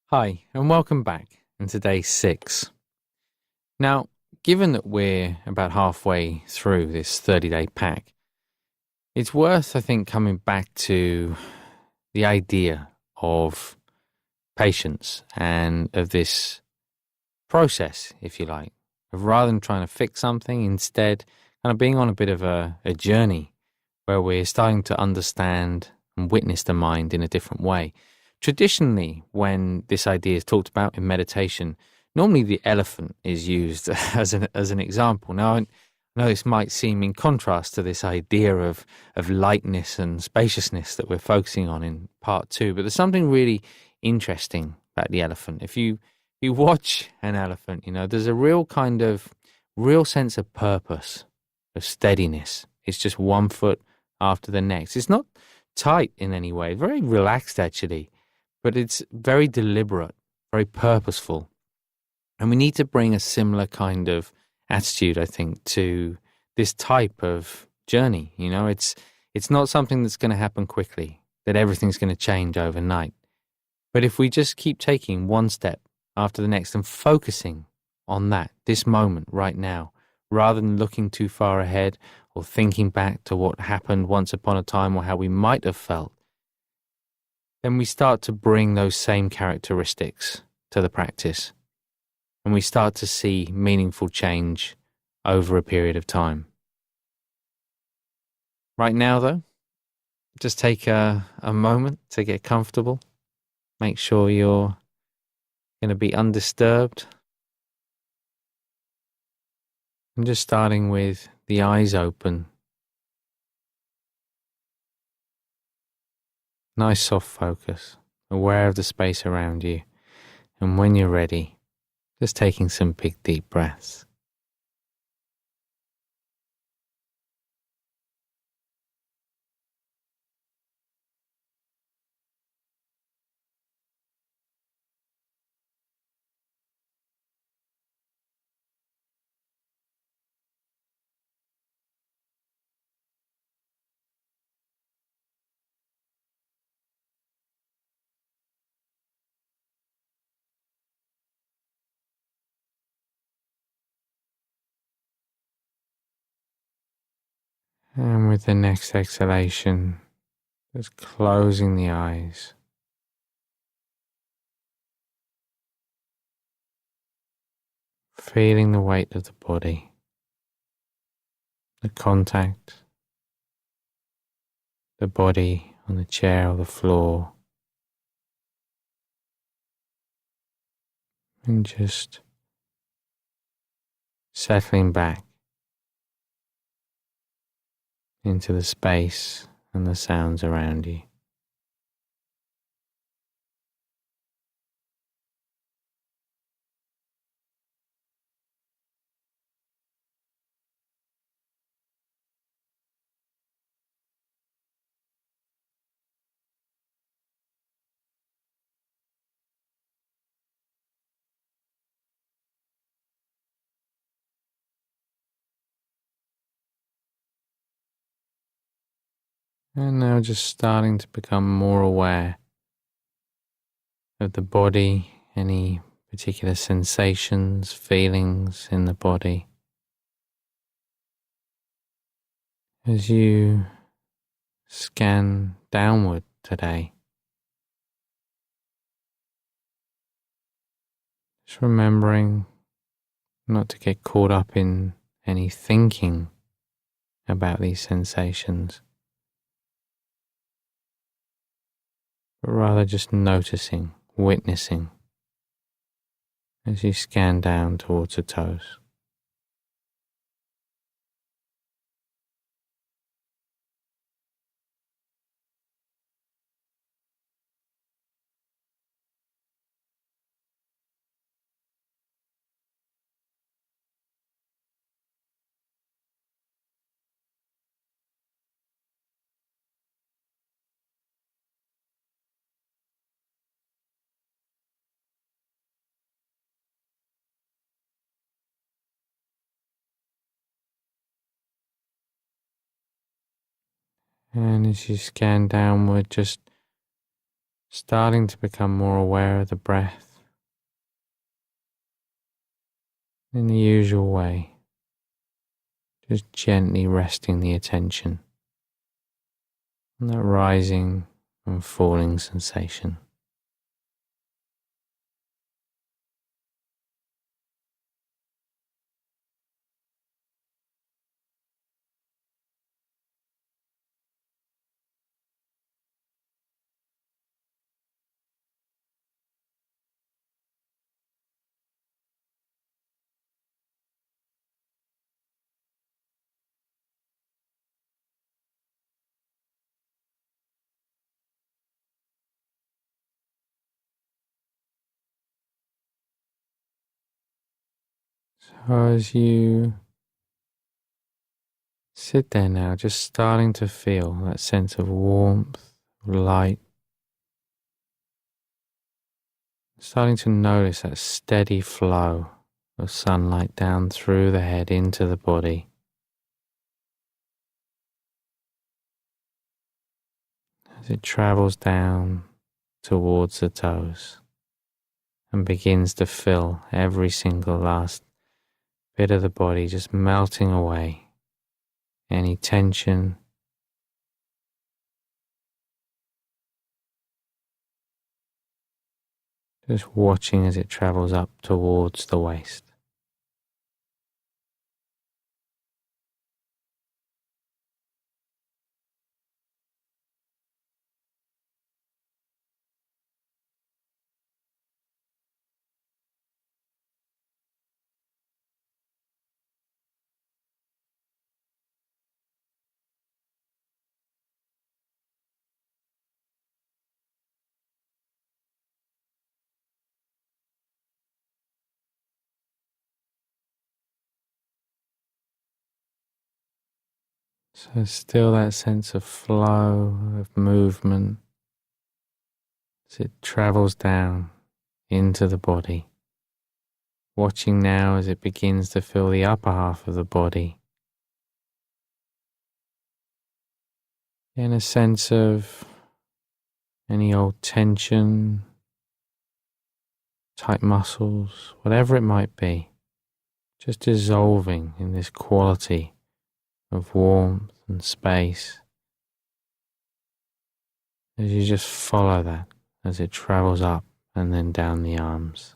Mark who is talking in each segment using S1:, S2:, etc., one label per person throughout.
S1: Hi, and welcome back into day 6. Now, given that we're about halfway through this 30-day pack, it's worth, I think, coming back to the idea of patience and of this process, if you like, of rather than trying to fix something, instead, kind of being on a bit of a journey where we're starting to understand and witness the mind in a different way. Traditionally, when this idea is talked about in meditation, normally the elephant is used as an example. Now, I know this might seem in contrast to this idea of lightness and spaciousness that we're focusing on in part 2, but there's something really interesting about the elephant. If you watch an elephant, there's a real sense of purpose, of steadiness. It's just one foot after the next. It's not tight in any way, very relaxed actually, but it's very deliberate, very purposeful. And we need to bring a similar kind of attitude, I think, to this type of journey. It's not something that's going to happen quickly, that everything's going to change overnight. But if we just keep taking one step after the next and focusing on this moment right now, rather than looking too far ahead or thinking back to what happened once upon a time or how we might have felt, then we start to bring those same characteristics to the practice, and we start to see meaningful change over a period of time. Right now, though, just take a moment to get comfortable. Make sure you're going to be undisturbed. I'm just starting with the eyes open. Nice soft focus, aware of the space around you. And when you're ready, just taking some big deep breaths. And with the next exhalation, just closing the eyes. Feeling the weight of the body, the contact, the body on the chair or the floor, and just settling back into the space and the sounds around you. And now just starting to become more aware of the body, any particular sensations, feelings in the body. As you scan downward today, just remembering not to get caught up in any thinking about these sensations, but rather just noticing, witnessing as you scan down towards the toes. And as you scan downward, just starting to become more aware of the breath in the usual way, just gently resting the attention on that rising and falling sensation. So as you sit there now, just starting to feel that sense of warmth, light, starting to notice that steady flow of sunlight down through the head into the body. As it travels down towards the toes and begins to fill every single last bit of the body, just melting away any tension, just watching as it travels up towards the waist. So still that sense of flow, of movement, as it travels down into the body. Watching now as it begins to fill the upper half of the body. In a sense of any old tension, tight muscles, whatever it might be, just dissolving in this quality of warmth and space as you just follow that as it travels up and then down the arms.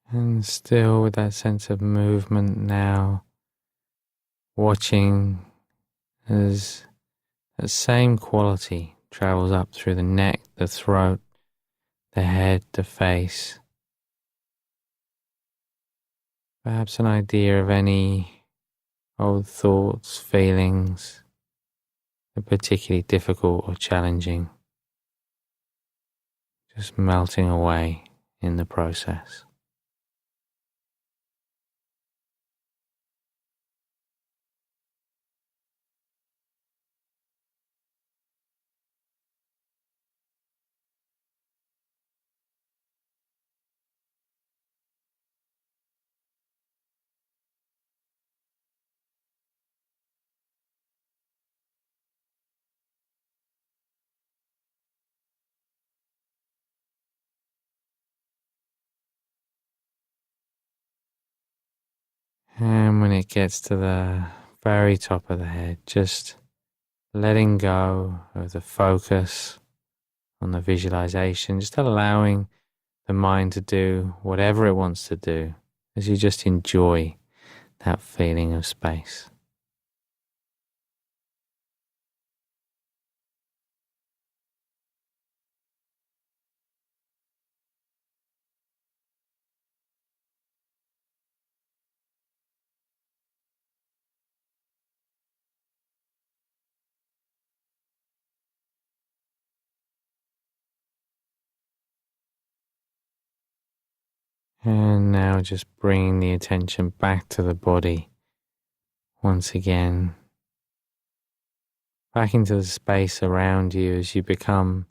S1: And still with that sense of movement now, watching as that same quality travels up through the neck, the throat, the head, the face. Perhaps an idea of any old thoughts, feelings, that are particularly difficult or challenging, just melting away in the process. And when it gets to the very top of the head, just letting go of the focus on the visualization, just allowing the mind to do whatever it wants to do as you just enjoy that feeling of space. And now just bringing the attention back to the body once again, back into the space around you as you become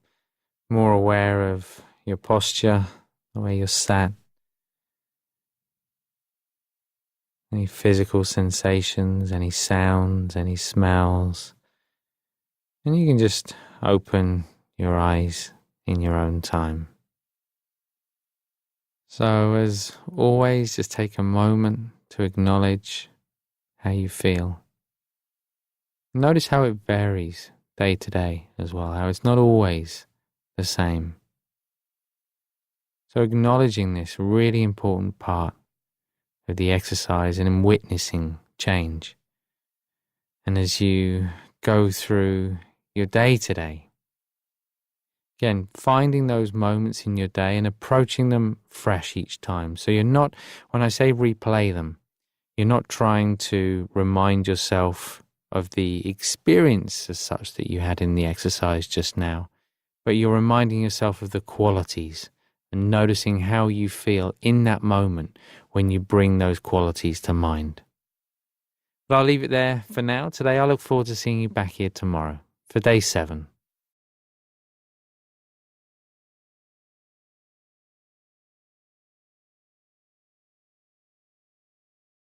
S1: more aware of your posture, the way you're sat, any physical sensations, any sounds, any smells. And you can just open your eyes in your own time. So as always, just take a moment to acknowledge how you feel. Notice how it varies day to day as well, how it's not always the same. So acknowledging this really important part of the exercise and in witnessing change. And as you go through your day today, again, finding those moments in your day and approaching them fresh each time. So you're not, when I say replay them, you're not trying to remind yourself of the experience as such that you had in the exercise just now, but you're reminding yourself of the qualities and noticing how you feel in that moment when you bring those qualities to mind. But I'll leave it there for now. Today, I look forward to seeing you back here tomorrow for day 7.